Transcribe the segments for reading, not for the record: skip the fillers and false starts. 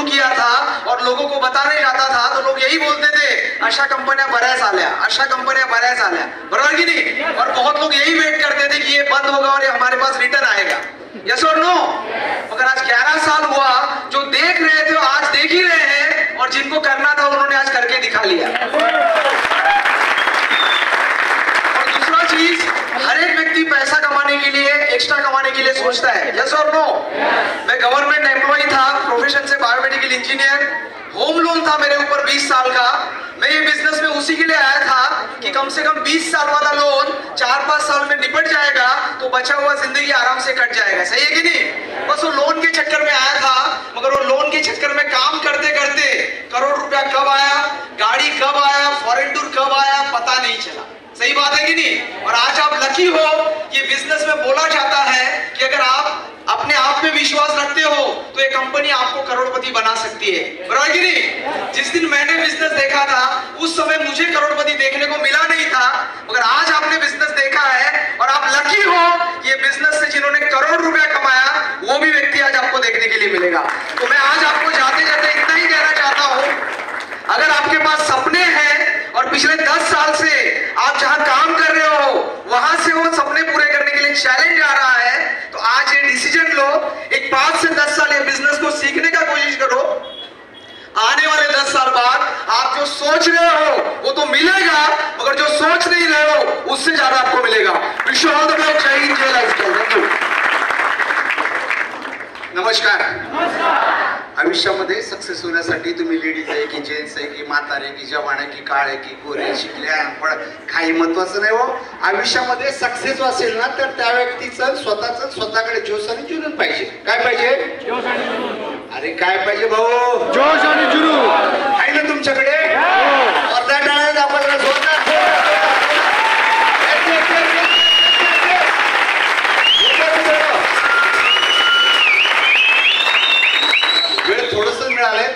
किया था और लोगों को बताने जाता था तो लोग यही बोलते थे अशा कंपन्या बऱ्याच आल्या, अशा कंपन्या बऱ्याच आल्या, बरोबर की नहीं? और बहुत लोग यही वेट करते थे कि ये बंद होगा और ये हमारे पास रिटर्न आएगा, यस और नो? मगर आज 11 साल हुआ, जो देख रहे थे आज देख ही रहे हैं और जिनको करना था उन्होंने आज करके दिखा लिया। और दूसरा चीज, हर एक व्यक्ति पैसा कमाने के लिए, एक्स्ट्रा कमाने के लिए सोचता है, यस और नो? मैं गवर्नमेंट एम्प्लॉय था, प्रोफेशन से बायोमेडिकल इंजीनियर, होम लोन था मेरे ऊपर 20 साल का। मैं ये बिजनेस में उसी के लिए आया था कि कम से कम 20 साल वाला लोन 4-5 साल में निपट जाएगा तो बचा हुआ जिंदगी आराम से कट जाएगा, सही है कि नहीं? बस वो लोन के चक्कर में आया था, मगर वो लोन के चक्कर में काम करते करते करोड़ रुपया कब आया, गाड़ी कब आया, फॉरेन टूर कब आया, पता नहीं चला, सही बात है कि नहीं? और आज आप लकी हो, ये बिजनेस में बोला जाता है कि अगर आप अपने आप में विश्वास रखते हो तो ये कंपनी आपको करोड़पति बना सकती है, बराबर कि नहीं? जिस दिन मैंने बिजनेस देखा था उस समय मुझे करोड़पति देखने को मिला नहीं था, मगर आज आपने बिजनेस देखा है और आप लकी हो, ये बिजनेस से जिन्होंने करोड़ रुपया कमाया वो भी व्यक्ति आज आपको देखने के लिए मिलेगा। तो मैं आज आपको जाते जाते इतना ही कहना चाहता हूं, अगर आपके पास सपने हैं और पिछले 10 साल से आप जहां काम कर रहे हो वहां से वो सपने पूरे करने के लिए चैलेंज आ रहा है, तो आज ये डिसीजन लो, एक 5 से 10 साल ये बिजनेस को सीखने का कोशिश करो। आने वाले 10 साल बाद आप जो सोच रहे हो वो तो मिलेगा, मगर जो सोच नहीं रहे हो उससे ज्यादा आपको मिलेगा। Wish you all the best. जय हिंद, जय लाइफस्टाइल। Thank you. नमस्कार। आयुष्यामध्ये सक्सेस होण्यासाठी तुम्ही लेडीज आहे की जेंट्स आहे की म्हातारे की जवान आहे की काळ आहे की गोरे, शिकले अनपढ, काही महत्वाचं नाही हो। आयुष्यामध्ये सक्सेस असेल ना तर त्या व्यक्तीचं स्वतःकडे जोश आणि जुनून पाहिजे। काय पाहिजे? जोश आणि जुनून। अरे काय पाहिजे भाऊ? जोश आणि जुनून आहे ना तुमच्याकडे? अर्धा टाळ्या दाखवायला जोरदार।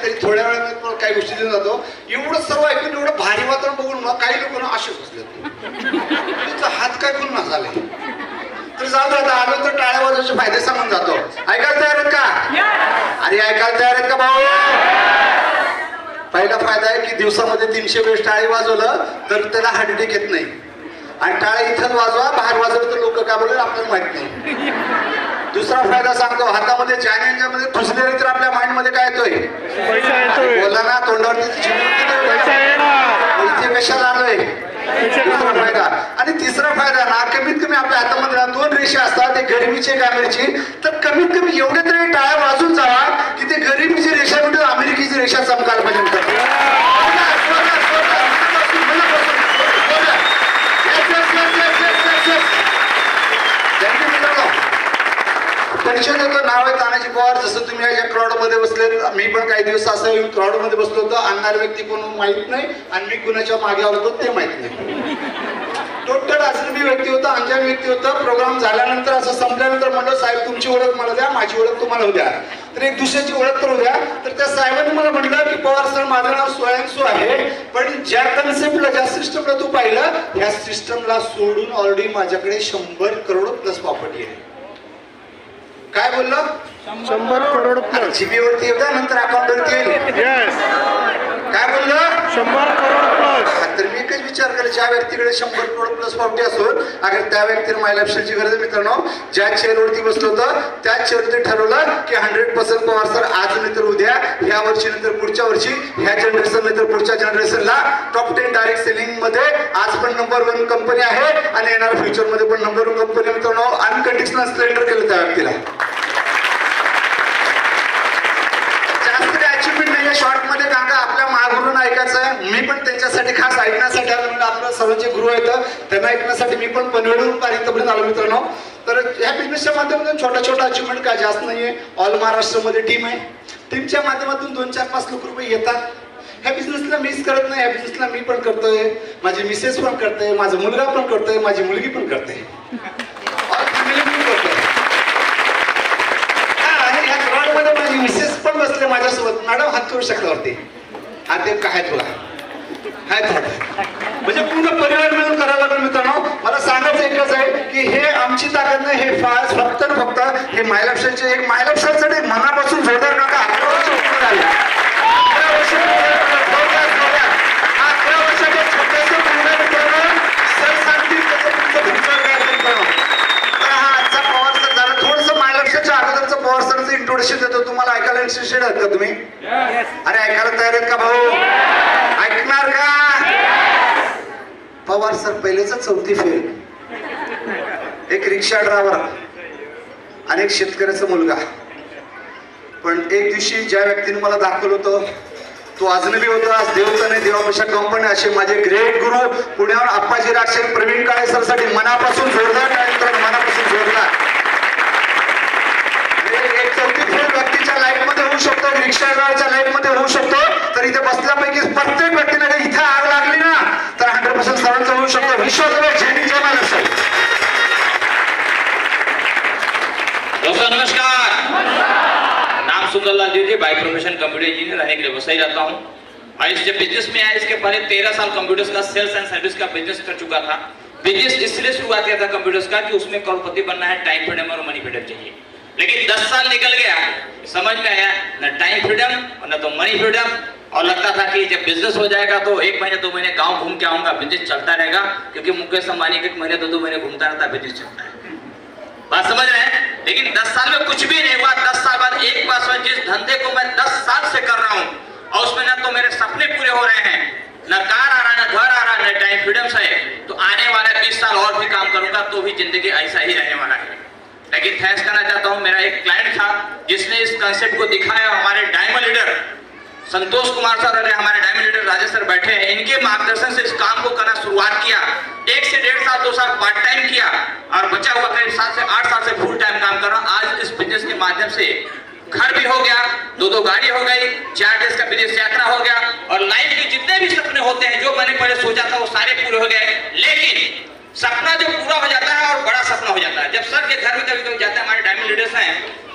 तरी थोड्या वेळात काही गोष्टी देऊन जातो। एवढं सर्व ऐकून एवढं भारी वातावरण बघून काही लोक असे बसले, तुमचा हात काय पूर्ण झाले, तर जाऊ दे, आता आलो तर टाळ्या वाजवायचे फायदे सांगून जातो। ऐकायला तयार आहेत का? अरे ऐकायला तयार आहेत का भाऊ? पहिला फायदा आहे की दिवसामध्ये 300 वेळेस टाळी वाजवलं तर त्याला हार्ट अटॅक येत नाही, आणि टाळ्या इथं वाजवा, बाहेर वाजवलं तर लोक काय बोलले आपल्याला माहित नाही। दुसरा फायदा सांगतो, हातामध्ये ज्यामध्ये फसलेले तर आपल्या माइंड मध्ये काय येतोय? बोला ना, तोंडावरती इथे कशाला आलोय? दुसरा फायदा। आणि तिसरा फायदा ना, कमीत कमी आपल्या हातामध्ये 2 रेषा असतात, ते गरिबीची एक अमेरिकेची, तर कमीत कमी एवढे तरी टाळ्या वाजून जावा की ते गरिबीची रेषा म्हणजे अमेरिकेची रेषा चमकायला पाहिजे। परिचय देतो, नाव आहे तानाजी पवार। जसं तुम्ही या क्राउड मध्ये बसले, मी पण काही दिवस असं क्राउड मध्ये बसलो होतो, आणणारे व्यक्ती कोण माहित नाही आणि मी कुणाच्या मागे आलो होतो ते माहित नाही। टोटल अजनबी व्यक्ती होता, अंजान व्यक्ती होता। प्रोग्राम झाल्यानंतर असं संपल्यानंतर म्हणलं साहेब तुमची ओळख मला द्या, माझी ओळख तुम्हाला द्या, तर एक दुसऱ्याची ओळख तर द्या। तर त्या साहेबांनी मला म्हटलं की पवार सर माझं नाव स्वयंसू आहे, पण ज्या कन्सेप्टला ज्या सिस्टमला तू पाहिलं या सिस्टमला सोडून ऑलरेडी माझ्याकडे 100 करोड प्लस प्रॉपर्टी आहे। काय बोललो? 100 करोड प्लस जीबीवरती येऊ द्या, नंतर अकाउंटवरती येईल। काय बोललो? 100 करोड प्लस। तर मी एकच विचार केला, ज्या व्यक्तीकडे 100 करोड प्लस प्रॉपर्टी असो, अगर त्या व्यक्तीने माय लाईफस्टाईलची गरज आहे मित्रांनो, ज्या चेअरवरती बसलो होतं त्याच चेअरवरती ठरवलं की 100% पवार सर आज नाही तर उद्या, ह्या वर्षी नंतर पुढच्या वर्षी, ह्या जनरेशन नंतर पुढच्या जनरेशनला टॉप 10 डायरेक्ट सेलिंग मध्ये आज पण नंबर 1 कंपनी आहे आणि येणार फ्युचर मध्ये पण नंबर 1 कंपनी मित्रांनो। अनकंडिशनल सरेंडर केलं त्या व्यक्तीला। शॉर्ट मध्ये काका आपल्या महागुरून ऐकायचं आहे, मी पण त्यांच्यासाठी खास ऐकण्यासाठी आलो, म्हणजे आपलं सर्वांचे गुरु आहेत त्यांना ऐकण्यासाठी मी पण पनवेलवरून पर्यंत आलो मित्रांनो। तर ह्या बिझनेसच्या माध्यमातून छोटा छोटा अचिव्हमेंट काय जास्त नाहीये, ऑल महाराष्ट्रामध्ये टीम आहे, टीमच्या माध्यमातून 2-4-5 लाख रुपये येतात। ह्या बिझनेसला मिस करत नाही, ह्या बिझनेसला मी पण करतोय, माझी मिसेस पण करते, माझा मुलगा पण करतोय, माझी मुलगी पण करते, ऑल फॅमिली पण करतोय। माझी मिसेस पण बसले माझ्यासोबत, मॅडम हात करू शकल्यावरती हात एक काय तुला हाय म्हणजे पूर्ण परिवार मिळून करायला लागेल मित्रांनो। मला सांगायचं एकच आहे की हे आमची ताकद नाही, हे फक्त हे माय लाईफस्टाईलचे एक माय लाईफस्टाईलसाठी मनापासून जोरदार नका इंटरेस्टेड आहात का तुम्ही? अरे ऐकायला तयार आहेत का भाऊ? ऐकणार का? पवार सर पहिलेच 4थी फेल, एक रिक्षा ड्रायव्हर आणि एक शेतकऱ्याचा मुलगा. पण एक दिवशी ज्या व्यक्तीने मला दाखवलं होतं तो अजनबी होता, आज देवचा नाही देवापेक्षा कंपनी. असे माझे ग्रेट गुरु पुण्यावर आप्पाजी राक्षे, प्रवीण काळे सर साठी मनापासून जोरदार टाळ्या, मनापासून जोरदार. एक 4थी फेल व्यक्तीच्या लाईफ मध्ये होऊ शकतो, रिक्षा ड्रायव्हरच्या लाईफ मध्ये होऊ शकतो. तर इथे बसल्यापैकी प्रत्येक व्यक्तीला इथे आग लागली ना तर 100% सर्वांचं होऊ शकतो. विश्वास झेंडी जमा नसेल. दोस्तों नमस्कार, नाम सुंदरलाल जी, बाय प्रोफेशन कंप्यूटर इंजीनियर, रहने के लिए वसई रहता हूँ. और इस जब बिजनेस में आया इसके पहले 13 साल कंप्यूटर्स का सेल्स एंड सर्विस का बिजनेस कर चुका था. बिजनेस इसलिए शुरुआत किया था कंप्यूटर्स का कि उसमें करोड़पति बनना है, टाइम फ्रीडम और मनी फ्रीडम चाहिए. लेकिन 10 साल निकल गया, समझ में आया न टाइम फ्रीडम और न तो मनी फ्रीडम. और लगता था कि जब बिजनेस हो जाएगा तो 1 महीने 2 महीने गाँव घूम के आऊंगा, बिजनेस चलता रहेगा. क्योंकि मुकेश अंबानी 1 महीने 2 महीने घूमता रहता, बिजनेस चलता है. बात समझ रहे हैं? लेकिन 10 साल में कुछ भी नहीं हुआ. 10 साल बाद एक बात समझ, जिस धंधे को मैं 10 साल से कर रहा हूं और उसमें ना तो मेरे सपने पूरे हो रहे हैं, न कार आ रहा, न घर आ रहा, न टाइम फ्रीडम है, तो आने वाले 20 साल और भी काम करूंगा तो भी जिंदगी ऐसा ही रहने वाला है. लेकिन थैंक्स करना चाहता हूं, मेरा एक क्लाइंट था जिसने इस कंसेप्ट को दिखाया. हमारे diamond leader Santosh Kumar sir और हमारे डायमंड लीडर राजेश सर बैठे हैं. इनके मार्गदर्शन से इस काम को करना शुरुआत किया. 1 से 1.5 साल 2 साल पार्ट टाइम किया और बचा हुआ करीब 7 से 8 साल से फुल टाइम काम कर रहा हूं. आज इस बिजनेस के माध्यम से घर भी हो गया, 2 गाड़ी हो गई, 4 देश का विदेश यात्रा हो गया और लाइफ के जितने भी सपने होते हैं जो मैंने पहले सोचा था वो सारे पूरे हो गए. लेकिन सपना जो पूरा हो जाता है और बड़ा सपना हो जाता है. जब सर के घर में कभी जाते हैं, हमारे डायमंड लीडर्स हैं,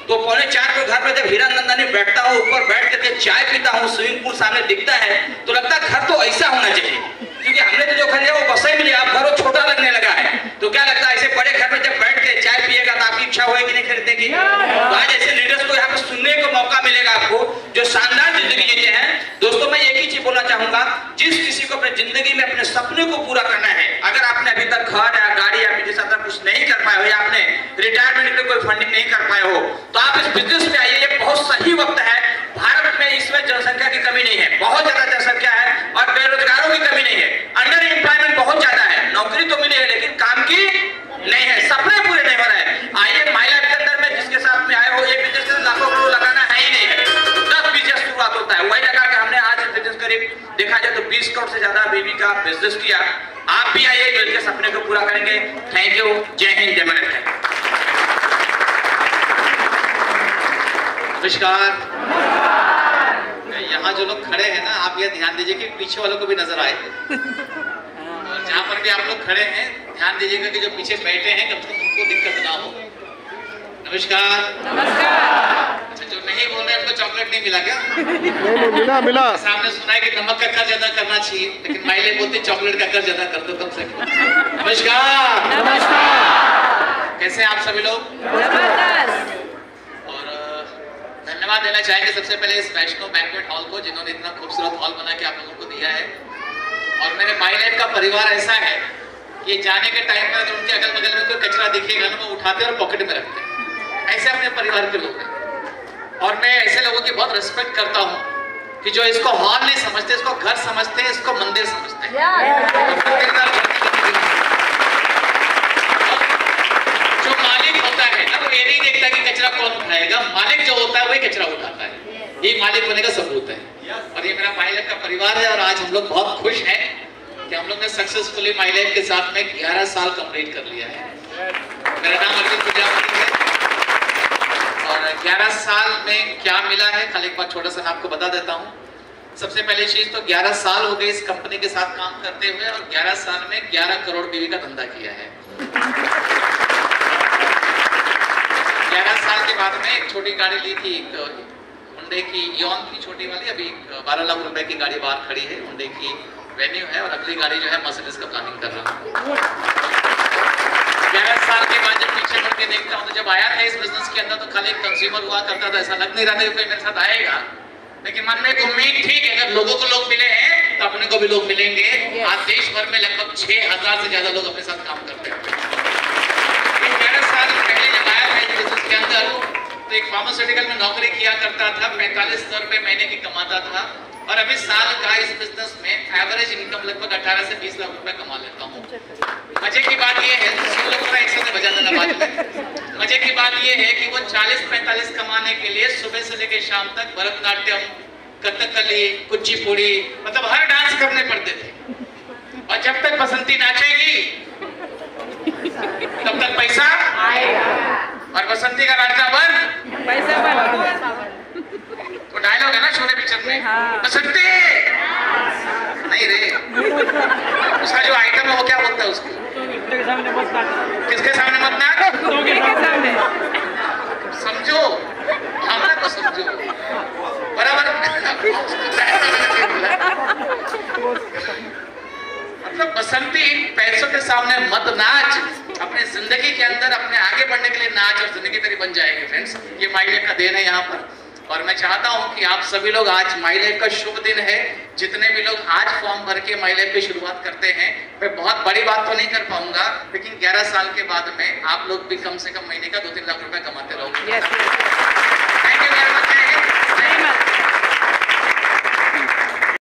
तो 3:45 को घर में जब हीरानंदानी बैठता हूँ, ऊपर बैठ करके चाय पीता हूँ, स्विमिंग पूल सामने दिखता है, तो लगता है घर तो ऐसा होना चाहिए. क्योंकि हमने तो जो घर लिया वो बस ही मिली, अब घर छोटा लगने लगा है. तो क्या लगता है ऐसे बड़े घर में जब बैठ के चाय पिएगा तो आपकी इच्छा होगी नहीं खरीदने की? तो आज ऐसे लीडर्स को यहाँ पे सुनने को मौका मिलेगा आपको जो शानदार जिंदगी जीते हैं. दोस्तों मैं एक ही चीज बोलना चाहूंगा, जिस किसी को अपने जिंदगी में अपने सपने को पूरा करना है, अगर आपने अभी तक घर या गाड़ी या बिजनेस कुछ नहीं कर पाए हो या आपने रिटायरमेंट के लिए कोई फंडिंग नहीं कर पाए हो, तो आप इस बिजनेस में आइए. ये बहुत सही वक्त है. भारत में इसमें जनसंख्या की कमी नहीं है, बहुत ज्यादा जनसंख्या है और बेरोजगारों की कमी नहीं है. अंडर एम्प्लॉयमेंट बहुत ज्यादा है, नौकरी तो मिली है लेकिन काम की नहीं है, सपने पूरे नहीं हो रहे हैं. आइए माइला के अंदर में जिसके साथ में आए हो, ये बिजनेस लाखों करोड़ लगाना है ही नहीं है. 10 बिजनेस शुरुआत होता है, वही लगा के हमने आज बिजनेस करीब देखा जाए तो 20 करोड़ से ज्यादा बीवी का बिजनेस किया. आप भी आइए, मिलकर सपने को पूरा करेंगे. Thank you. जय हिंद, जय भारत. नमस्कार. यहाँ जो लोग खड़े हैं ना, आप ये ध्यान दीजिए कि पीछे वालों को भी नजर आए. और जहाँ पर भी आप लोग खड़े हैं ध्यान दीजिएगा कि जो पीछे बैठे हैं कब तक उनको दिक्कत ना हो. नमस्कार. अच्छा, जो नहीं बोल रहे उनको चॉकलेट नहीं मिला क्या? मिला मिला. सामने सुना है कि नमक का कर्ज अदा करना चाहिए, लेकिन माइले बोलते चॉकलेट का कर्ज अदा कर दो कम से कम. नमस्कार. नमस्कार. कैसे आप सभी लोग? धन्यवाद देना चाहेंगे सबसे पहले इस वैष्णो बैंक्वेट हॉल को, जिन्होंने इतना खूबसूरत हॉल बना के आप लोगों को दिया है. और मेरे माई लाइफ का परिवार ऐसा है कि जाने के टाइम पर उनके अगल बगल में कोई कचरा दिखेगा ना, वो उठाते और पॉकेट में रखते हैं. ऐसे अपने परिवार के लोग हैं. और मैं ऐसे लोगों की बहुत रिस्पेक्ट करता हूँ कि जो इसको हॉल नहीं समझते, इसको घर समझते हैं, इसको मंदिर समझते हैं. जो मालिक होता है ना, वो ये नहीं देखता कि कचरा कौन उठाएगा, मालिक जो होता है वही कचरा उठाता है. ये मालिक होने का सबूत है. और ये मेरा माई लाइफ का परिवार है और आज हम लोग बहुत खुश हैं कि हम लोग ने सक्सेसफुली माई लाइफ के साथ में 11 साल कंप्लीट कर लिया है. मेरा नाम अर्जुन प्रजापति है और 11 साल में क्या मिला है कल एक बार छोटा सा मैं आपको बता देता हूँ. सबसे पहली चीज तो 11 साल हो गए इस कंपनी के साथ काम करते हुए और 11 साल में 11 करोड़ बीवी का धंधा किया है. 11 साल के बाद में एक छोटी गाड़ी ली थी, एक हुंडई की इयॉन की छोटी वाली, अभी 12 लाख रुपए की गाड़ी बाहर खड़ी है, हुंडई की वेन्यू है. और अगली गाड़ी जो है मर्सिडीज का प्लानिंग कर रहा हूँ. 11 साल के बाद जब पीछे मुड़ के देखता हूँ तो जब आया था इस बिजनेस के अंदर तो खाली एक कंज्यूमर हुआ करता था, ऐसा लग नहीं रहा था कोई मेरे साथ आएगा. लेकिन मन में एक उम्मीद थी कि अगर लोगों को लोग मिले हैं तो अपने को भी लोग मिलेंगे. आज देश भर में लगभग 6000 से ज्यादा लोग अपने साथ काम करते हैं. 11 साल पहले जब आया था इस बिजनेस के अंदर तो एक फार्मास्यूटिकल में नौकरी किया करता था, 45,000 रुपए महीने की कमाता था, और अभी साल का इस बिजनेस में एवरेज इनकम लगभग 18 से 20 लाख रुपए कमा लेता हूँ। मजे की बात ये है, सुन लो थोड़ा एक साथ बजा देना बाद में। मजे की बात ये है कि वो 40-45 कमाने के लिए सुबह से लेकर शाम तक भरतनाट्यम, कथकली, कुचिपुड़ी, मतलब हर डांस करने पड़ते थे। और जब तक बसंती नाचेगी तब तक पैसा आएगा, और बसंती का नाचना बंद, पैसा बंद। तो डायलॉग है ना शोले पिक्चर में, बसंती नहीं रे, उसका जो आइटम है वो क्या बोलता है उसको, किसके सामने मत नाच, समझो, भावना को समझो बराबर। मतलब बसंती, पैसों के सामने मत नाच, अपने जिंदगी के अंदर अपने आगे बढ़ने के लिए नाच और जिंदगी तेरी बन जाएगी। फ्रेंड्स, ये माई लाइफ का देन है यहाँ पर, और मैं चाहता हूँ कि आप सभी लोग, आज माई लाइफ का शुभ दिन है, जितने भी लोग आज फॉर्म भर के माई लाइफ की शुरुआत करते हैं, मैं बहुत बड़ी बात तो नहीं कर पाऊंगा, लेकिन 11 साल के बाद में आप लोग भी कम से कम महीने का 2-3 लाख रुपए कमाते रहोगे। Thank you very much.